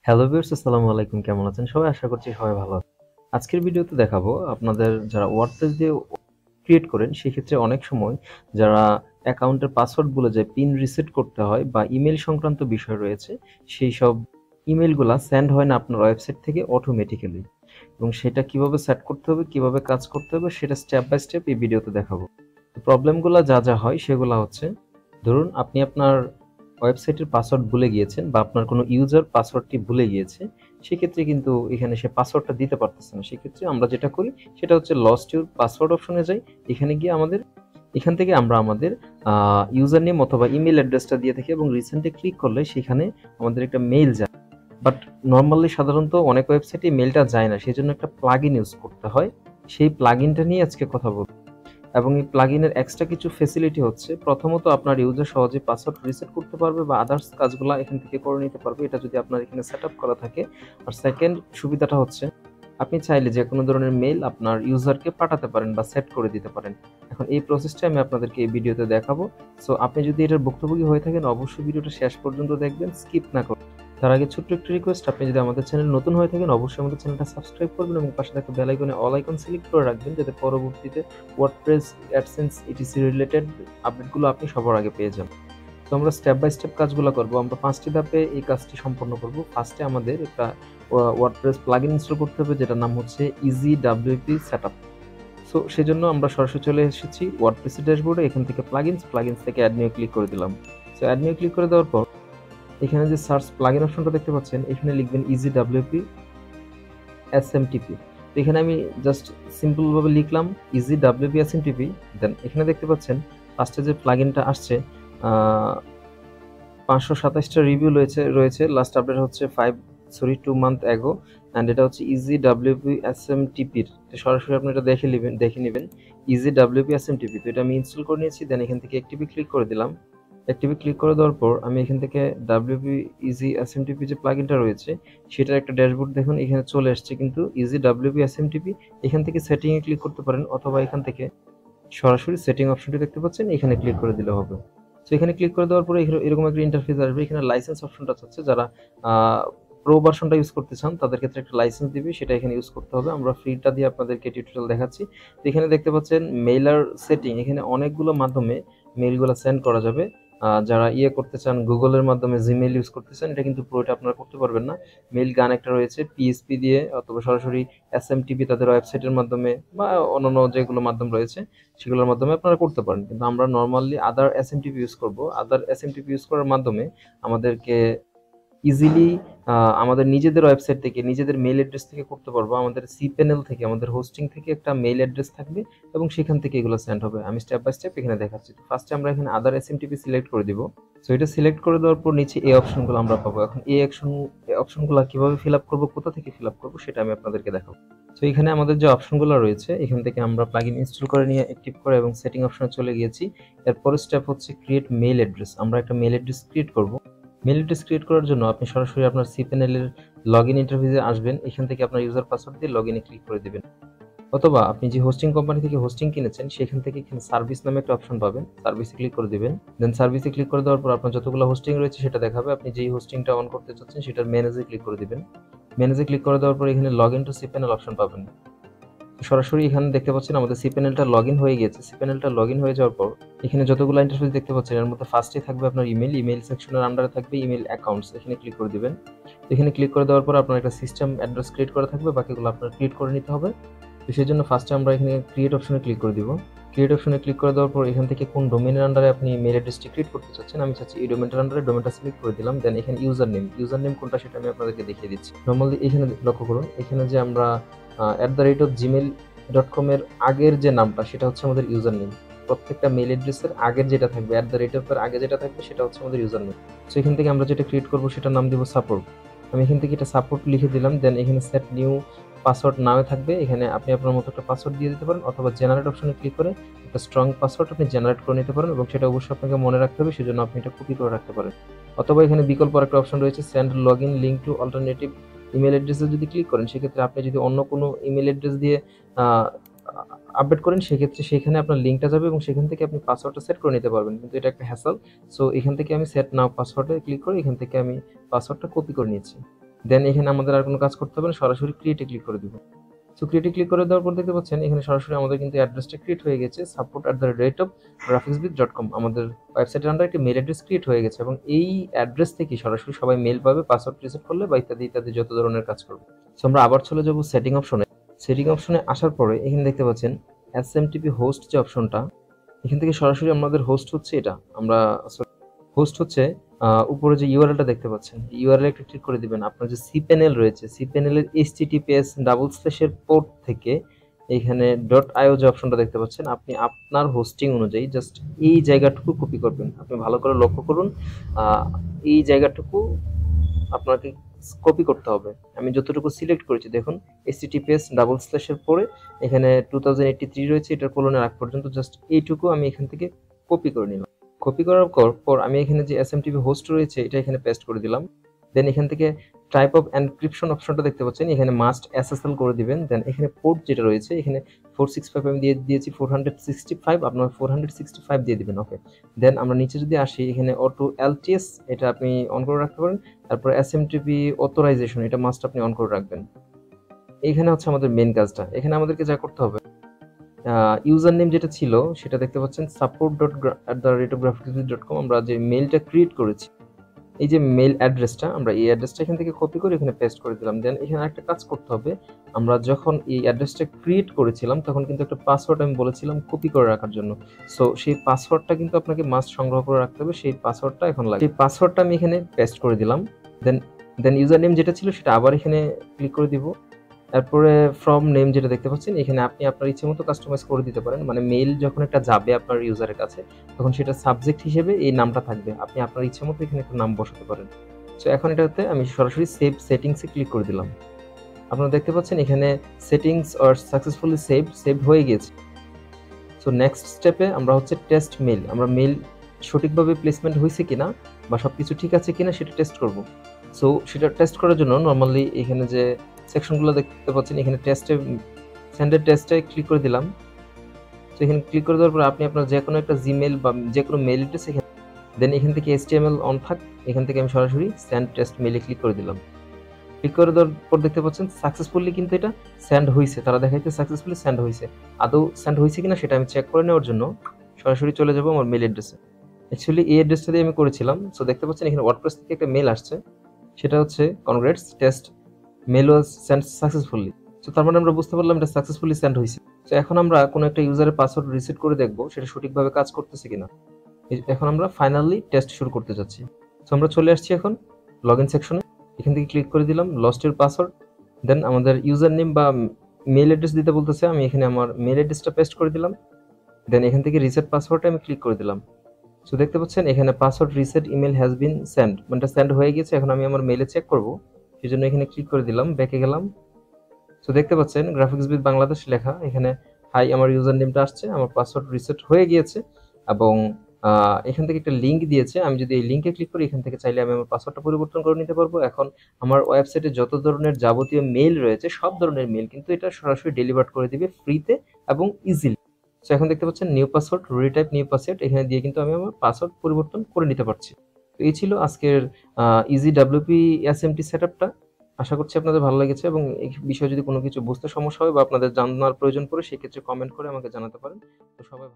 Hello viewers, আসসালামু আলাইকুম। কেমন আছেন সবাই? আশা করছি সবাই ভালো আছেন। আজকের ভিডিওতে দেখাবো আপনাদের যারা ওয়ার্ডপ্রেস দিয়ে ক্রিয়েট করেন সেক্ষেত্রে অনেক সময় যারা অ্যাকাউন্টের পাসওয়ার্ড ভুলে যায়, পিন রিসেট করতে হয় বা ইমেইল সংক্রান্ত বিষয় রয়েছে, সেই সব ইমেইলগুলা সেন্ড হয় না আপনার ওয়েবসাইট থেকে অটোমেটিক্যালি, এবং সেটা কিভাবে সেট করতে হবে, কিভাবে কাজ করতে হবে সেটা স্টেপ বাই স্টেপ এই ভিডিওতে দেখাবো। প্রবলেমগুলা যা হয় সেগুলা হচ্ছে, ধরুন আপনি আপনার ওয়েবসাইটের পাসওয়ার্ড ভুলে গিয়েছেন বা আপনার কোনো ইউজার পাসওয়ার্ডটি ভুলে গিয়েছে, সেক্ষেত্রে কিন্তু এখানে সে পাসওয়ার্ডটা দিতে পারতেছে না। সেক্ষেত্রে আমরা যেটা করি সেটা হচ্ছে লস্ট ইউর পাসওয়ার্ড অপশনে যাই। এখানে গিয়ে এখান থেকে আমরা আমাদের ইউজার নেম অথবা ইমেল অ্যাড্রেসটা দিয়ে থাকি এবং রিসেন্টে ক্লিক করলে সেখানে আমাদের একটা মেইল যায়। বাট নরমালি সাধারণত অনেক ওয়েবসাইটে মেইলটা যায় না, সেজন্য একটা প্লাগইন ইউজ করতে হয়। সেই প্লাগইনটা নিয়ে আজকে কথা বলব। এবং এই প্লাগইনের এক্সট্রা কিছু ফ্যাসিলিটি হচ্ছে, প্রথমত আপনার ইউজার সহজে পাসওয়ার্ড রিসেট করতে পারবে বা আদার্স কাজগুলো এখান থেকে করে নিতে পারবে, এটা যদি আপনার এখানে সেটআপ করা থাকে। আর সেকেন্ড সুবিধাটা হচ্ছে, আপনি চাইলে যে কোনো ধরনের মেইল আপনার ইউজারকে পাঠাতে পারেন বা সেট করে দিতে পারেন। এখন এই প্রসেসটা আমি আপনাদেরকে এই ভিডিওতে দেখাবো। সো আপনি যদি এটার ভুক্তভোগী হয়ে থাকেন অবশ্যই ভিডিওটা শেষ পর্যন্ত দেখবেন, স্কিপ না করবেন। তার আগে ছোট্ট একটা রিকোয়েস্ট, আপনি যদি আমাদের চ্যানেল নতুন হয়ে থাকেন অবশ্যই আমাদের চ্যানেলটা সাবস্ক্রাইব করবেন এবং পাশে থাকা বেল আইকনে অল আইকন সিলেক্ট করে রাখবেন, যাতে পরবর্তীতে ওয়ার্ডপ্রেস, অ্যাডসেন্স, ইটিসি রিলেটেড আপডেটগুলো আপনি সবার আগে পেয়ে যান। তো আমরা স্টেপ বাই স্টেপ কাজগুলো করব। আমরা 5টি ধাপে এই কাজটি সম্পন্ন করব। ফার্স্টে আমাদের একটা ওয়ার্ডপ্রেস প্লাগইন ইনস্টল করতে হবে, যেটার নাম হচ্ছে ইজি ডাব্লিউপি সেটআপ। সো সেজন্য আমরা সরাসরি চলে এসেছি ওয়ার্ডপ্রেস ড্যাশবোর্ডে। এখান থেকে প্লাগইনস থেকে অ্যাড নিউ ক্লিক করে দিলাম। সো অ্যাড নিউ ক্লিক করে দেওয়ার পর এখানে যে সার্চ প্লাগইন অপশনটা দেখতে পাচ্ছেন, এখানে লিখবেন ইজি ডাব্লিউপি smtp। তো এখানে আমি জাস্ট সিম্পল ভাবে লিখলাম ইজি ডাব্লিউপি smtp। দেন এখানে দেখতে পাচ্ছেন ফার্স্টে যে প্লাগইনটা আসছে, 527টা রিভিউ রয়েছে। লাস্ট আপডেট হচ্ছে 2 মান্থ অ্যাগো, অ্যান্ড এটা হচ্ছে ইজি ডাব্লিউপি smtp-র। সরাসরি আপনি এটা দেখে নেবেন ইজি ডাব্লিউপি smtp। তো এটা আমি ইনস্টল করে নিয়েছি। দেন এখান থেকে অ্যাক্টিভে ক্লিক করে দিলাম। অ্যাক্টিভে ক্লিক করে দেওয়ার পর আমি এখান থেকে ডাব্লিউপি ইজি smtp যে প্লাগইনটা রয়েছে সেটার একটা ড্যাশবোর্ড দেখুন এখানে চলে আসছে, কিন্তু ইজি ডাব্লিউপি smtp। এখান থেকে সেটিংয়ে ক্লিক করতে পারেন অথবা এখান থেকে সরাসরি সেটিং অপশনটি দেখতে পাচ্ছেন, এখানে ক্লিক করে দিলে হবে। তো এখানে ক্লিক করে দেওয়ার পরে এরকম একটা ইন্টারফেস আসবে। এখানে লাইসেন্স অপশনটা চাচ্ছে, যারা প্রো ভার্সনটা ইউজ করতে চান তাদের ক্ষেত্রে একটা লাইসেন্স দিবে, সেটা এখানে ইউজ করতে হবে। আমরা ফ্রিটা দিয়ে আপনাদেরকে টিউটোরিয়াল দেখাচ্ছি। তো এখানে দেখতে পাচ্ছেন মেইলার সেটিং, এখানে অনেকগুলো মাধ্যমে মেইলগুলো সেন্ড করা যাবে। যারা করতে চান গুগলের মাধ্যমে জিমেইল ইউজ করতে চান, এটা কিন্তু পুরোটা আপনারা করতে পারবেন না। মেইল গান একটা রয়েছে পিএসপি দিয়ে অথবা সরাসরি এসএমটিপি তাদের ওয়েবসাইটের মাধ্যমে বা অন্যান্য যেগুলো মাধ্যম রয়েছে সেগুলোর মাধ্যমে আপনারা করতে পারেন, কিন্তু আমরা নর্মালি আদার এসএমটিপি ইউজ করব। আদার এসএমটিপি ইউজ করার মাধ্যমে আমাদেরকে ইজিলি আমাদের নিজেদের ওয়েবসাইট থেকে, নিজেদের মেইল অ্যাড্রেস থেকে করতে পারবো। আমাদের সি প্যানেল থেকে, আমাদের হোস্টিং থেকে একটা মেইল অ্যাড্রেস থাকবে এবং সেখান থেকে এগুলো সেন্ড হবে। আমি স্টেপ বাই স্টেপ এখানে দেখাচ্ছি। তো ফার্স্টে আমরা এখানে আদার এসএমটিপি সিলেক্ট করে দিব। সো এটা সিলেক্ট করে দেওয়ার পর নিচে এই অপশনগুলো আমরা পাবো। এখন এই অপশনগুলো কিভাবে ফিল আপ করবো, কোথা থেকে ফিল আপ করবো সেটা আমি আপনাদেরকে দেখাবো। তো এখানে আমাদের যে অপশনগুলো রয়েছে এখান থেকে আমরা প্লাগইন ইনস্টল করে নিয়ে অ্যাক্টিভ করে এবং সেটিং অপশনে চলে গিয়েছি। এরপরের স্টেপ হচ্ছে ক্রিয়েট মেইল অ্যাড্রেস। আমরা একটা মেইল অ্যাড্রেস ক্রিয়েট করব। মেইল অ্যাড্রেস ক্রিয়েট করার জন্য আপনি সরাসরি আপনার সিপ্যানেলের লগইন ইন্টারফেসে আসবেন। এখান থেকে আপনার ইউজার পাসওয়ার্ড দিয়ে লগইনে ক্লিক করে দিবেন, অথবা আপনি যে হোস্টিং কোম্পানি থেকে হোস্টিং কিনেছেন সেখান থেকে এখানে সার্ভিস নামে একটা অপশন পাবেন, সার্ভিসে ক্লিক করে দিবেন। দেন সার্ভিসে ক্লিক করে দেওয়ার পর আপনার যতগুলো হোস্টিং রয়েছে সেটা দেখাবে। আপনি যেই হোস্টিংটা অন করতে চাচ্ছেন সেটার ম্যানেজে ক্লিক করে দিবেন। ম্যানেজে ক্লিক করে দেওয়ার পর এখানে লগইন টু সিপ্যানেল অপশন পাবেন। সরাসরি এখানে দেখতে পাচ্ছেন আমাদের সিপ্যানেলটা লগইন হয়ে গিয়েছে। সিপ্যানেলটা লগইন হয়ে যাওয়ার পর এখানে যতগুলো ইন্টারফেস দেখতে পাচ্ছেন এর মধ্যে ফার্স্টে থাকবে আপনার ইমেল সেকশনের আন্ডারে থাকবে ইমেল অ্যাকাউন্টস, এখানে ক্লিক করে দিবেন। এখানে ক্লিক করে দেওয়ার পর আপনার একটা সিস্টেম অ্যাড্রেস ক্রিয়েট করা থাকবে, বাকিগুলো আপনার ক্রিয়েট করে নিতে হবে। তো সেই জন্য ফার্স্টে আমরা এখানে ক্রিয়েট অপশনে ক্লিক করে দিব। ক্রিয়েট অপশনে ক্লিক করে দেওয়ার পর এখান থেকে কোন ডোমেইনের আন্ডারে আপনি মেইল অ্যাড্রেসটি ক্রিয়েট করতে চাচ্ছেন, আমি চাচ্ছি এই ডোমেইনটার আন্ডারে, ডোমেইনটা সিলেক্ট করে দিলাম। দেন এখানে ইউজার নেম কোনটা সেটা আমি আপনাদেরকে দেখিয়ে দিচ্ছি। নরমালি এখানে লক্ষ্য করুন, এখানে যে আমরা @gmail.com এর আগের যে নামটা সেটা হচ্ছে আমাদের ইউজার নেম। প্রত্যেকটা মেইল অ্যাড্রেসের আগের যেটা থাকবে, এর আগে যেটা থাকবে সেটা হচ্ছে আমাদের ইউজার নেম। সো এখান থেকে আমরা যেটা ক্রিয়েট করবো সেটার নাম দিব সাপোর্ট। আমি এখান থেকে এটা সাপোর্ট লিখে দিলাম। দেন এখানে সেট নিউ পাসওয়ার্ড নামে থাকবে, এখানে আপনি আপনার মতো একটা পাসওয়ার্ড দিয়ে দিতে পারেন, অথবা জেনারেট অপশনে ক্লিক করে একটা স্ট্রং পাসওয়ার্ড আপনি জেনারেট করে নিতে পারেন, এবং সেটা অবশ্যই আপনাকে মনে রাখতে হবে, সেজন্য আপনি এটা কপি করে রাখতে পারেন। অথবা এখানে বিকল্প একটা অপশন রয়েছে send login link to alternative email অ্যাড্রেসে যদি ক্লিক করেন, সেক্ষেত্রে আপনি যদি অন্য কোনো ইমেল অ্যাড্রেস দিয়ে আপডেট করেন সেক্ষেত্রে সেখানে আপনার লিঙ্কটা যাবে এবং সেখান থেকে আপনি পাসওয়ার্ডটা সেট করে নিতে পারবেন, কিন্তু এটা একটা হ্যাসেল। সো এখান থেকে আমি সেট নাও পাসওয়ার্ডে ক্লিক করে এখান থেকে আমি পাসওয়ার্ডটা কপি করে নিয়েছি। দেন এখানে আমাদের আর কোনো কাজ করতে হবে না, সরাসরি ক্রিয়েটে ক্লিক করে দিব। সো ক্রিয়েটে ক্লিক করে দেওয়ার পর দেখতে পাচ্ছেন এখানে সরাসরি আমাদের কিন্তু অ্যাড্রেসটা ক্রিয়েট হয়ে গেছে, support@graphicsbit.com। আমাদের ওয়েবসাইটের আন্ডারে একটি মেল অ্যাড্রেস ক্রিয়েট হয়ে গেছে এবং এই অ্যাড্রেস থেকে সরাসরি সবাই মেল পাবে পাসওয়ার্ড রিসেট করলে বা ইত্যাদি ইত্যাদি যত ধরনের কাজ করবে। সো আমরা আবার চলে যাব সেটিং অপশনে। সেটিং অপশনে আসার পরে এখানে দেখতে পাচ্ছেন SMTP হোস্ট যে অপশনটা, এখান থেকে সরাসরি আমাদের হোস্ট হচ্ছে এটা। আমরা হোস্ট হচ্ছে উপরে যে ইউআরএলটা দেখতে পাচ্ছেন, ইউআরএল একটা ক্লিক করে দিবেন। আপনার যে cpanel রয়েছে, cpanel এর https:// এর পোর্ট থেকে এখানে .io যে অপশনটা দেখতে পাচ্ছেন, আপনি আপনার হোস্টিং অনুযায়ী জাস্ট এই জায়গাটুকু কপি করবেন। আপনি ভালো করে লক্ষ্য করুন, এই জায়গাটুকু আপনাকে কপি করতে হবে। আমি যতটুকু সিলেক্ট করেছি দেখুন, https:// এর পরে এখানে 2083 রয়েছে, এটার কোলনের আগ পর্যন্ত জাস্ট এইটুকু আমি এখান থেকে কপি করে নিলাম। কপি করার পর আমি এখানে যে SMTP হোস্ট রয়েছে এটা এখানে পেস্ট করে দিলাম। দেন এখান থেকে টাইপ অফ এনক্রিপশন অপশনটা দেখতে পাচ্ছেন, এখানে মাস্ট SSL করে দিবেন। দেন এখানে পোর্ট যেটা রয়েছে এখানে 465 আমি দিয়েছি 465, আপনার 465 দিয়ে দিবেন। ওকে, দেন আমরা নিচে যদি আসি এখানে অটো LTS এটা আপনি অন করে রাখতে পারেন। তারপর SMTP অথরাইজেশন এটা মাস্ট আপনি অন করে রাখবেন। এখানে হচ্ছে আমাদের মেন কাজটা। এখানে আমাদেরকে যা করতে হবে, ইউজার নেম যেটা ছিল সেটা দেখতে পাচ্ছেন support.graphicsbit.com। আমরা যে মেইলটা ক্রিয়েট করেছি, এই যে মেইল অ্যাড্রেসটা, আমরা এই অ্যাড্রেসটা এখান থেকে কপি করে এখানে পেস্ট করে দিলাম। দেন এখানে একটা কাজ করতে হবে, আমরা যখন এই অ্যাড্রেসটা ক্রিয়েট করেছিলাম তখন কিন্তু একটা পাসওয়ার্ড আমি বলেছিলাম কপি করে রাখার জন্য। সো সেই পাসওয়ার্ডটা কিন্তু আপনাকে মাস্ট সংগ্রহ করে রাখতে হবে, সেই পাসওয়ার্ডটা এখন লাগবে। সেই পাসওয়ার্ডটা আমি এখানে পেস্ট করে দিলাম। দেন দেন ইউজার নেম যেটা ছিল সেটা আবার এখানে ক্লিক করে দিব। তারপরে ফ্রম নেম যেটা দেখতে পাচ্ছেন এখানে আপনি আপনার ইচ্ছে মতো কাস্টমাইজ করে দিতে পারেন। মানে মেইল যখন একটা যাবে আপনার ইউজারের কাছে তখন সেটা সাবজেক্ট হিসেবে এই নামটা থাকবে, আপনি আপনার ইচ্ছে মতো এখানে একটা নাম বসাতে পারেন। সো এখন এটাতে আমি সরাসরি সেভ সেটিংসে ক্লিক করে দিলাম। আপনারা দেখতে পাচ্ছেন এখানে সেটিংস আর সাকসেসফুলি সেভ হয়ে গেছে। সো নেক্সট স্টেপে আমরা হচ্ছে টেস্ট মেইল, আমরা মেইল সঠিকভাবে প্লেসমেন্ট হয়েছে কিনা বা সবকিছু ঠিক আছে কিনা সেটা টেস্ট করব। সো সেটা টেস্ট করার জন্য নর্মালি এখানে যে সেকশনগুলো দেখতে পাচ্ছেন এখানে সেন্ডের টেস্টে ক্লিক করে দিলাম। তো এখানে ক্লিক করে দেওয়ার পর আপনি আপনার যে কোনো একটা জিমেল বা যে কোনো মেইল অ্যাড্রেস এখানে দেন এখান থেকে HTML অন থাক, এখান থেকে আমি সরাসরি সেন্ড টেস্ট মেইলে ক্লিক করে দিলাম। ক্লিক করে দেওয়ার পর দেখতে পাচ্ছেন সাকসেসফুলি কিন্তু এটা সেন্ড হয়েছে, তারা দেখাইতে সাকসেসফুলি সেন্ড হয়েছে। আদৌ সেন্ড হয়েছে কিনা সেটা আমি চেক করে নেওয়ার জন্য সরাসরি চলে যাব আমার মেইল অ্যাড্রেসে। অ্যাকচুয়ালি এই অ্যাড্রেসটা দিয়ে আমি করেছিলাম। সো দেখতে পাচ্ছেন এখানে ওয়ার্ডপ্রেস থেকে একটা মেইল আসছে, সেটা হচ্ছে congrats test mail was send successfully. So তার মানে আমরা বুঝতে পারলাম এটা সাকসেসফুলি সেন্ড হয়েছে। তো এখন আমরা কোনো একটা ইউজারের পাসওয়ার্ড রিসেট করে দেখব সেটা সঠিকভাবে কাজ করতেছে কিনা। এখন আমরা ফাইনালি টেস্ট শুরু করতে যাচ্ছি। সো আমরা চলে আসছি এখন লগইন সেকশনে, এখান থেকে ক্লিক করে দিলাম লস্ট ইউর পাসওয়ার্ড। দেন আমাদের ইউজার নেম বা মেল অ্যাড্রেস দিতে বলতেছে, আমি এখানে আমার মেল অ্যাড্রেসটা পেস্ট করে দিলাম। দেন এখান থেকে রিসেট পাসওয়ার্ডে আমি ক্লিক করে দিলাম। সো দেখতে পাচ্ছেন এখানে password reset email has been send, মানে সেন্ড হয়ে গেছে। এখন আমি আমার মেইলে চেক করব, সেজন্য এখানে ক্লিক করে দিলাম, ব্যাকে গেলাম। সো দেখতে পাচ্ছেন গ্রাফিক্স উইথ বাংলাদেশ লেখা, এখানে হাই আমার ইউজার নেমটা আসছে, আমার পাসওয়ার্ড রিসেট হয়ে গিয়েছে এবং এখান থেকে একটা লিঙ্ক দিয়েছে। আমি যদি এই লিঙ্কে ক্লিক করি এখান থেকে চাইলে আমি আমার পাসওয়ার্ডটা পরিবর্তন করে নিতে পারবো। এখন আমার ওয়েবসাইটে যত ধরনের যাবতীয় মেইল রয়েছে সব ধরনের মেইল কিন্তু এটা সরাসরি ডেলিভার করে দিবে ফ্রিতে এবং ইজিলি। সো এখন দেখতে পাচ্ছেন new password, retype new password, এখানে দিয়ে কিন্তু আমি আমার পাসওয়ার্ড পরিবর্তন করে নিতে পারছি। তো এই ছিল আজকের ইজি ডাব্লিউপি এসএমটি সেটআপটা। আশা করছি আপনাদের ভালো লেগেছে এবং এই বিষয়ে যদি কোনো কিছু বুঝতে সমস্যা হয় বা আপনাদের জানার প্রয়োজন পড়ে সেক্ষেত্রে কমেন্ট করে আমাকে জানাতে পারেন। তো সবাই